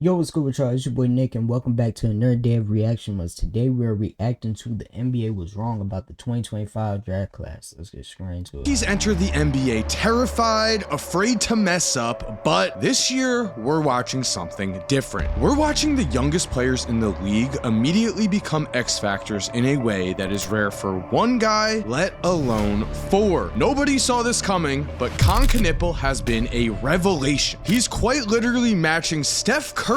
Yo, what's good with y'all? It's your boy Nick, and welcome back to another day of REACTIONMAS. Today we're reacting to the NBA was wrong about the 2025 draft class. Let's get straight into it. He's entered the NBA terrified, afraid to mess up, but this year we're watching something different. We're watching the youngest players in the league immediately become X factors in a way that is rare for one guy, let alone four. Nobody saw this coming, but Con has been a revelation. He's quite literally matching Steph Curry's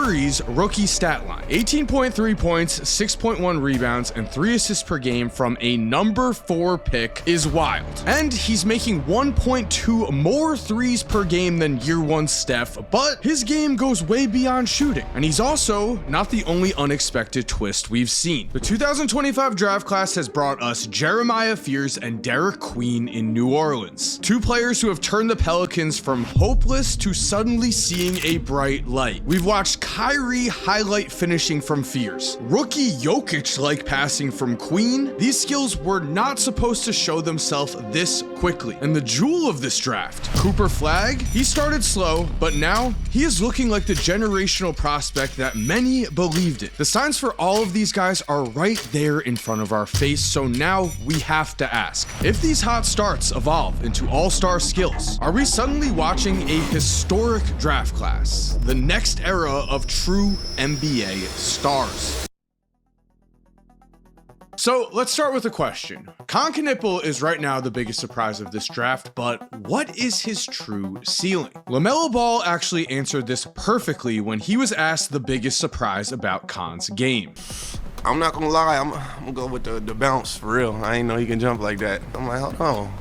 rookie stat line. 18.3 points, 6.1 rebounds, and 3 assists per game from a number 4 pick is wild. And he's making 1.2 more threes per game than year 1 Steph, but his game goes way beyond shooting. And he's also not the only unexpected twist we've seen. The 2025 draft class has brought us Jeremiah Fears and Derek Queen in New Orleans. Two players who have turned the Pelicans from hopeless to suddenly seeing a bright light. We've watched Kyrie highlight finishing from Fears, rookie Jokic-like passing from Queen. These skills were not supposed to show themselves this quickly. And the jewel of this draft, Cooper Flagg, he started slow, but now he is looking like the generational prospect that many believed in. The signs for all of these guys are right there in front of our face, so now we have to ask, if these hot starts evolve into all-star skills, are we suddenly watching a historic draft class, the next era of true NBA stars? So let's start with a question. Con is right now the biggest surprise of this draft, but what is his true ceiling? LaMelo Ball actually answered this perfectly when he was asked the biggest surprise about Con's game. I'm not gonna lie, I'm gonna go with the bounce for real. I ain't know he can jump like that. I'm like, hold on.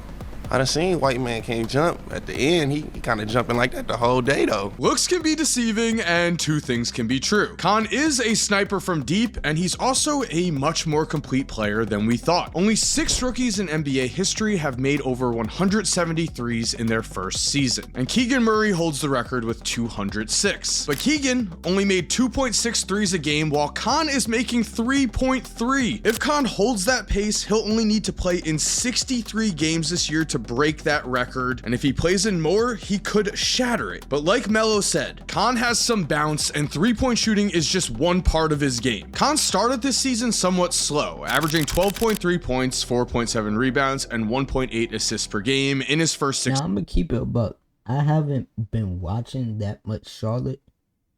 I done seen white man can't jump. At the end, he kind of jumping like that the whole day though. Looks can be deceiving, and two things can be true. Con is a sniper from deep, and he's also a much more complete player than we thought. Only 6 rookies in NBA history have made over 173s in their first season, and Keegan Murray holds the record with 206. But Keegan only made 2.6 threes a game, while Con is making 3.3. If Con holds that pace, he'll only need to play in 63 games this year to break that record, and if he plays in more, he could shatter it. But like Melo said, Con has some bounce, and three-point shooting is just one part of his game. Con started this season somewhat slow, averaging 12.3 points, 4.7 rebounds, and 1.8 assists per game in his first 6. Now I'm gonna keep it a buck. I haven't been watching that much Charlotte,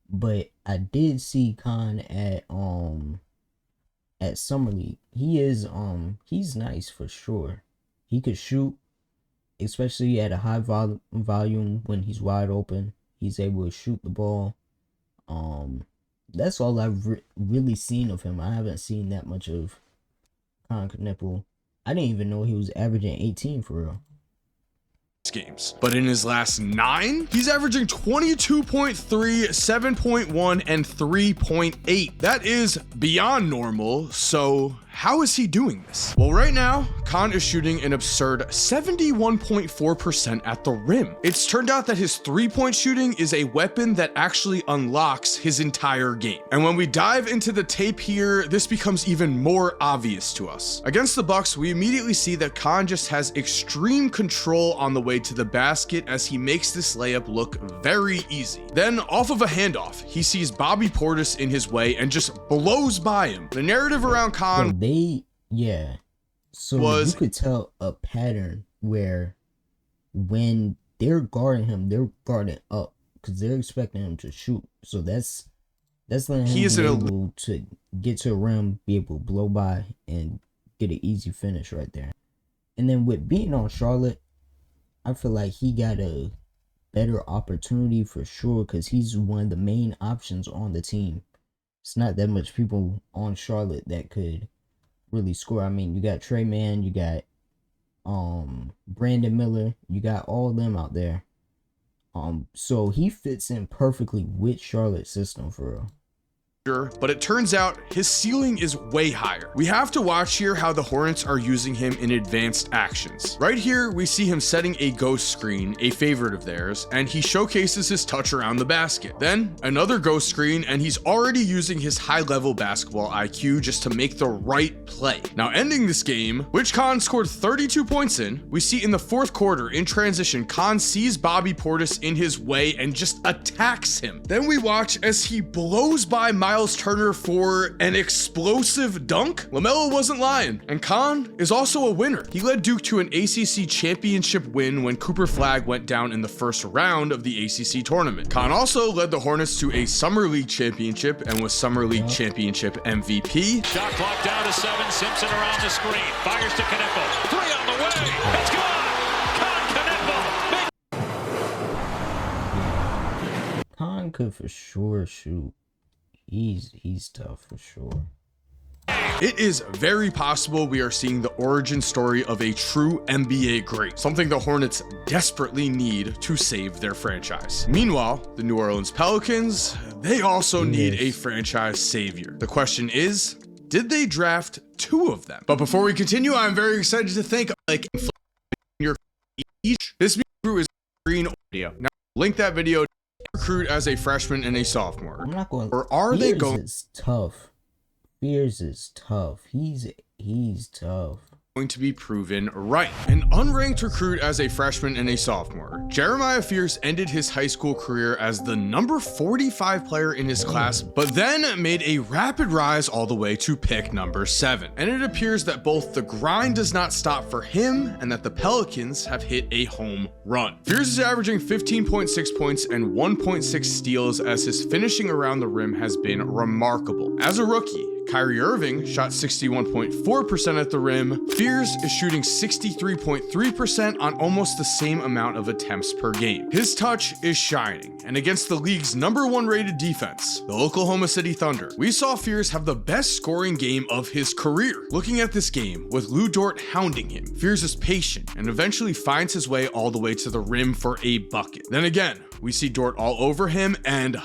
but I did see Con at Summer League. He's nice for sure. He could shoot, especially at a high volume when he's wide open. He's able to shoot the ball. That's all I've really seen of him. I haven't seen that much of Con. I didn't even know he was averaging 18 for real. Games, but in his last 9, he's averaging 22.3, 7.1, and 3.8. That is beyond normal. So how is he doing this? Well, right now, Con is shooting an absurd 71.4% at the rim. It's turned out that his three-point shooting is a weapon that actually unlocks his entire game. And when we dive into the tape here, this becomes even more obvious to us. Against the Bucks, we immediately see that Con just has extreme control on the way to the basket as he makes this layup look very easy. Then off of a handoff, he sees Bobby Portis in his way and just blows by him. The narrative around Con So you could tell a pattern where when they're guarding him, they're guarding up because they're expecting him to shoot. So that's letting him be able to get to a rim, be able to blow by, and get an easy finish right there. And then with being on Charlotte, I feel like he got a better opportunity for sure because he's one of the main options on the team. It's not that much people on Charlotte that could really score. I mean, you got Trey Mann, you got Brandon Miller, you got all of them out there. So he fits in perfectly with Charlotte's system for real. but it turns out his ceiling is way higher. We have to watch here how the Hornets are using him in advanced actions. Right here, we see him setting a ghost screen, a favorite of theirs, and he showcases his touch around the basket. Then another ghost screen, and he's already using his high-level basketball IQ just to make the right play. Now ending this game, which Khan scored 32 points in, we see in the fourth quarter in transition, Khan sees Bobby Portis in his way and just attacks him. Then we watch as he blows by Miles Turner for an explosive dunk. LaMelo wasn't lying, and Khan is also a winner. He led Duke to an ACC championship win when Cooper Flagg went down in the first round of the ACC tournament. Khan also led the Hornets to a Summer League championship and was Summer League championship MVP. Shot clock down to 7. Simpson around the screen. Fires to Kneppel. 3 on the way. It's good. Khan Kneppel. Khan could for sure shoot. He's tough for sure. It is very possible we are seeing the origin story of a true NBA great, something the Hornets desperately need to save their franchise. Meanwhile, the New Orleans Pelicans, they also need a franchise savior. The question is, did they draft 2 of them? But before we continue, I'm very excited to thank this crew is green audio. Now link that video. Recruit as a freshman and a sophomore. I'm not going. Or are they going? Is tough. Fears is tough. He's tough. Going to be proven right. An unranked recruit as a freshman and a sophomore, Jeremiah Fears ended his high school career as the number 45 player in his class, but then made a rapid rise all the way to pick number 7. And it appears that both the grind does not stop for him and that the Pelicans have hit a home run. Fears is averaging 15.6 points and 1.6 steals as his finishing around the rim has been remarkable. As a rookie, Kyrie Irving shot 61.4% at the rim. Fears is shooting 63.3% on almost the same amount of attempts per game. His touch is shining, and against the league's #1 rated defense, the Oklahoma City Thunder, we saw Fears have the best scoring game of his career. Looking at this game, with Lou Dort hounding him, Fears is patient and eventually finds his way all the way to the rim for a bucket. Then again, we see Dort all over him and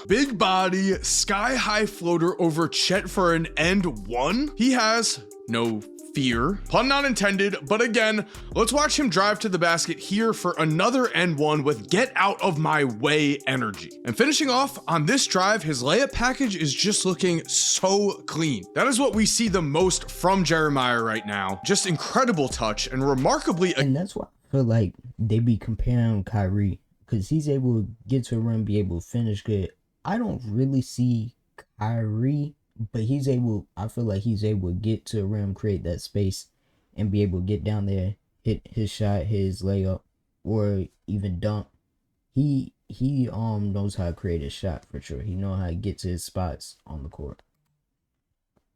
big body, sky-high floater over Chet for an and 1. He has no fear. Pun not intended, but again, let's watch him drive to the basket here for another and 1 with get out of my way energy. And finishing off on this drive, his layup package is just looking so clean. That is what we see the most from Jeremiah right now. Just incredible touch and remarkably. And that's why I feel like they be comparing Kyrie. Because he's able to get to a rim, be able to finish good. I don't really see Kyrie, but I feel like he's able to get to a rim, create that space, and be able to get down there, hit his shot, his layup, or even dunk. He knows how to create a shot for sure. He knows how to get to his spots on the court.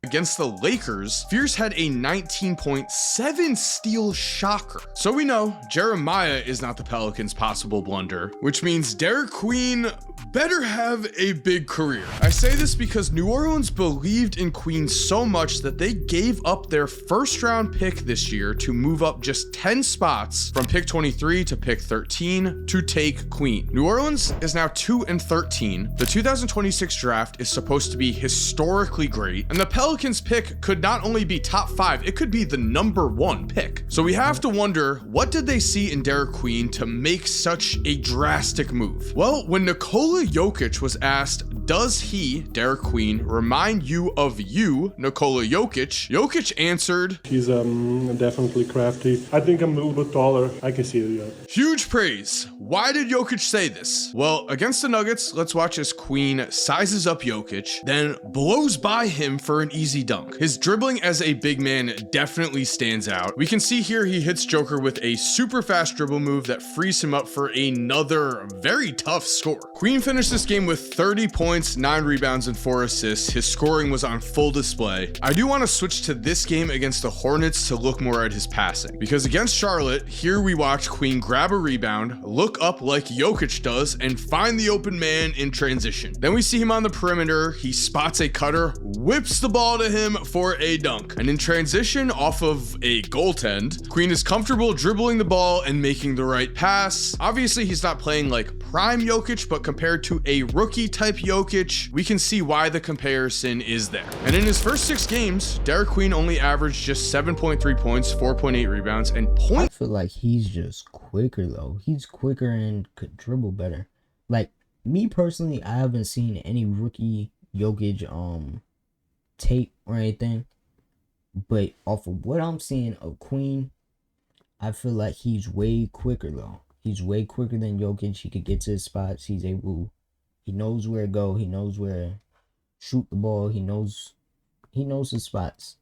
Against the Lakers, Fears had a 19.7 steal shocker. So we know Jeremiah is not the Pelicans' possible blunder, which means Derek Queen better have a big career. I say this because New Orleans believed in Queen so much that they gave up their first round pick this year to move up just 10 spots from pick 23 to pick 13 to take Queen. New Orleans is now 2-13. The 2026 draft is supposed to be historically great, and the Pelicans pick could not only be top 5, it could be the #1 pick. So we have to wonder, what did they see in Derek Queen to make such a drastic move? Well, when Nikola Jokic was asked, does he, Derek Queen, remind you of you, Nikola Jokic? Jokic answered, he's definitely crafty. I think I'm a little bit taller. I can see it, yeah. Huge praise. Why did Jokic say this? Well, against the Nuggets, let's watch as Queen sizes up Jokic, then blows by him for an easy dunk. His dribbling as a big man definitely stands out. We can see here he hits Joker with a super fast dribble move that frees him up for another very tough score. Queen finished this game with 30 points, 9 rebounds, and 4 assists. His scoring was on full display. I do want to switch to this game against the Hornets to look more at his passing, because against Charlotte, here we watch Queen grab a rebound, look look up like Jokic does and find the open man in transition. Then we see him on the perimeter. He spots a cutter, whips the ball to him for a dunk. And in transition off of a goaltend, Queen is comfortable dribbling the ball and making the right pass. Obviously, he's not playing like prime Jokic, but compared to a rookie type Jokic, we can see why the comparison is there. And in his first 6 games, Derek Queen only averaged just 7.3 points, 4.8 rebounds, and I feel like he's just quicker though. He's quicker and could dribble better. Like me personally, I haven't seen any rookie Jokic tape or anything, but off of what I'm seeing of Queen, I feel like he's way quicker though. He's way quicker than Jokic. He could get to his spots. He knows where to go. He knows where to shoot the ball. He knows his spots.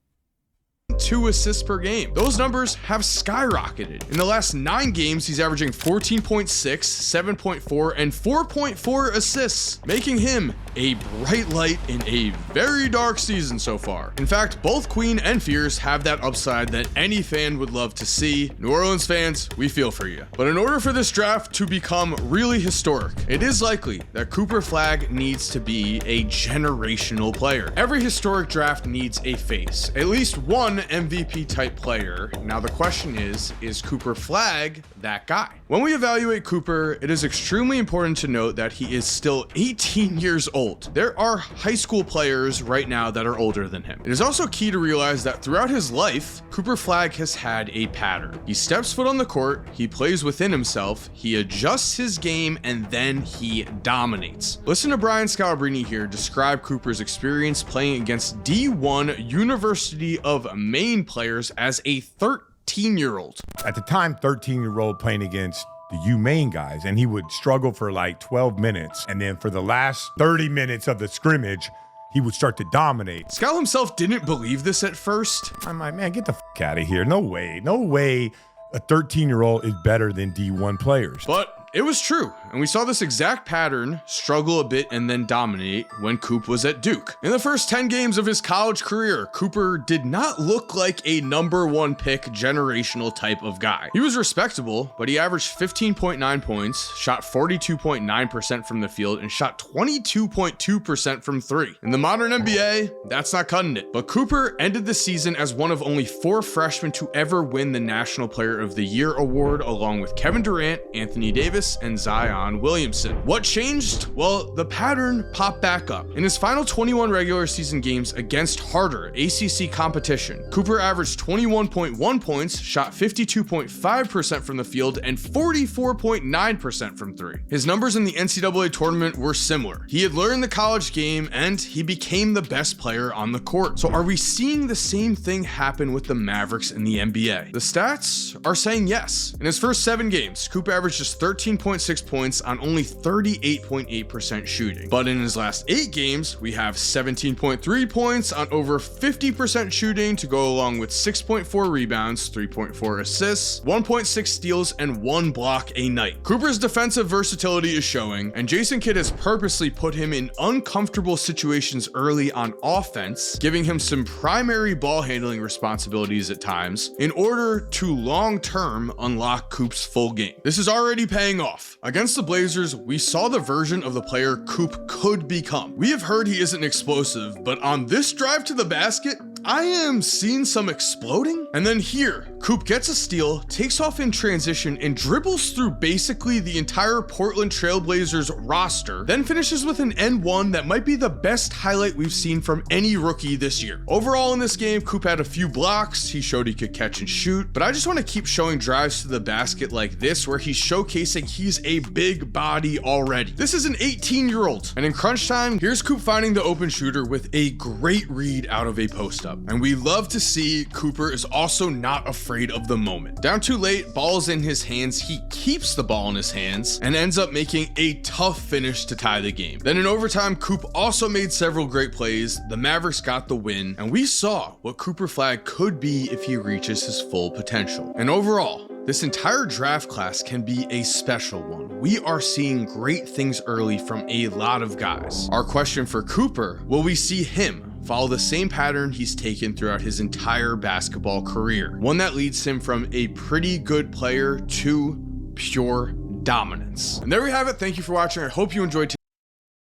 2 assists per game. Those numbers have skyrocketed. In the last 9 games, he's averaging 14.6, 7.4, and 4.4 assists, making him a bright light in a very dark season so far. In fact, both Queen and Fears have that upside that any fan would love to see. New Orleans fans, we feel for you. But in order for this draft to become really historic, it is likely that Cooper Flagg needs to be a generational player. Every historic draft needs a face, at least one MVP type player. Now the question is Cooper Flagg that guy? When we evaluate Cooper, it is extremely important to note that he is still 18 years old. There are high school players right now that are older than him. It is also key to realize that throughout his life, Cooper Flagg has had a pattern. He steps foot on the court, he plays within himself, he adjusts his game, and then he dominates. Listen to Brian Scalabrine here describe Cooper's experience playing against D1 University of Maine players as a 13-year-old. At the time, 13-year-old playing against the UMaine guys, and he would struggle for like 12 minutes. And then for the last 30 minutes of the scrimmage, he would start to dominate. Scal himself didn't believe this at first. I'm like, man, get the out of here. No way a 13-year-old is better than D1 players. But it was true, and we saw this exact pattern struggle a bit and then dominate when Coop was at Duke. In the first 10 games of his college career, Cooper did not look like a #1 pick generational type of guy. He was respectable, but he averaged 15.9 points, shot 42.9% from the field, and shot 22.2% from 3. In the modern NBA, that's not cutting it. But Cooper ended the season as one of only 4 freshmen to ever win the National Player of the Year award, along with Kevin Durant, Anthony Davis, and Zion Williamson. What changed? Well, the pattern popped back up. In his final 21 regular season games against harder ACC competition, Cooper averaged 21.1 points, shot 52.5% from the field, and 44.9% from 3. His numbers in the NCAA tournament were similar. He had learned the college game, and he became the best player on the court. So are we seeing the same thing happen with the Mavericks in the NBA? The stats are saying yes. In his first 7 games, Cooper averaged just 13.6 points on only 38.8% shooting. But in his last 8 games, we have 17.3 points on over 50% shooting to go along with 6.4 rebounds, 3.4 assists, 1.6 steals, and 1 block a night. Cooper's defensive versatility is showing, and Jason Kidd has purposely put him in uncomfortable situations early on offense, giving him some primary ball handling responsibilities at times in order to long-term unlock Coop's full game. This is already paying off. Against the Blazers, we saw the version of the player Coop could become. We have heard he isn't explosive, but on this drive to the basket, I am seeing some exploding. And then here, Coop gets a steal, takes off in transition, and dribbles through basically the entire Portland Trailblazers roster, then finishes with an N1 that might be the best highlight we've seen from any rookie this year. Overall in this game, Coop had a few blocks, he showed he could catch and shoot, but I just want to keep showing drives to the basket like this where he's showcasing he's a big body already. This is an 18-year-old, and in crunch time, here's Coop finding the open shooter with a great read out of a post-up. And we love to see Cooper is also not afraid of the moment. Down too late, ball's in his hands, he keeps the ball in his hands and ends up making a tough finish to tie the game. Then in overtime, Coop also made several great plays, the Mavericks got the win, and we saw what Cooper Flagg could be if he reaches his full potential. And overall, this entire draft class can be a special one. We are seeing great things early from a lot of guys. Our question for Cooper, will we see him follow the same pattern he's taken throughout his entire basketball career? One that leads him from a pretty good player to pure dominance. And there we have it. Thank you for watching. I hope you enjoyed.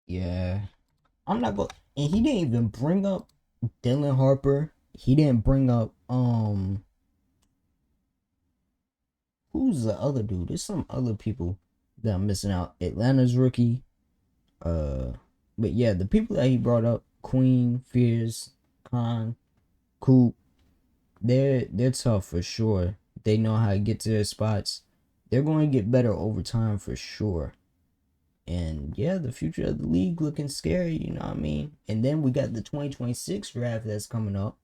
Yeah, I'm not going. And he didn't even bring up Dylan Harper. He didn't bring up who's the other dude? There's some other people that I'm missing out. Atlanta's rookie. But yeah, the people that he brought up, Queen, Fierce, Khan, Coop, they're tough for sure. They know how to get to their spots. They're going to get better over time for sure. And yeah, the future of the league looking scary, you know what I mean? And then we got the 2026 draft that's coming up.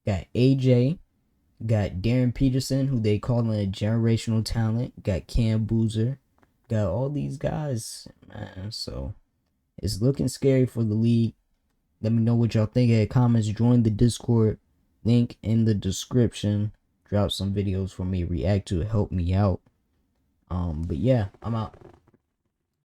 Got AJ, got Darren Peterson, who they calling a generational talent. Got Cam Boozer, got all these guys, man. So it's looking scary for the league. Let me know what y'all think in the comments. Join the Discord, link in the description. Drop some videos for me to react to, help me out. But yeah, I'm out.